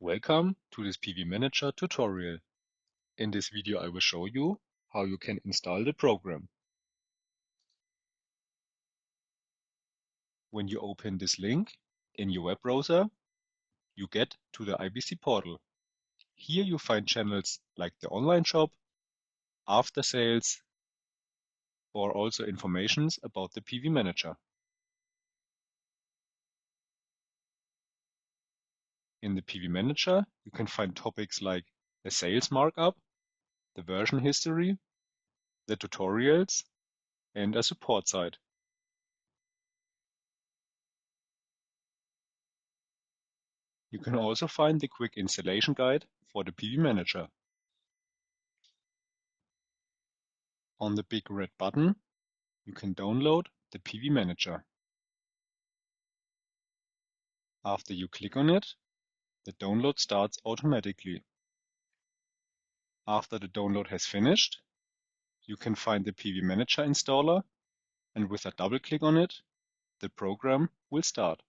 Welcome to this PV Manager tutorial. In this video I will show you how you can install the program. When you open this link in your web browser, you get to the IBC portal. Here you find channels like the online shop, after sales, or also informations about the PV Manager. In the PV Manager, you can find topics like the sales markup, the version history, the tutorials, and a support site. You can also find the quick installation guide for the PV Manager. On the big red button, you can download the PV Manager. After you click on it, the download starts automatically. After the download has finished, you can find the PV Manager installer, and with a double click on it, the program will start.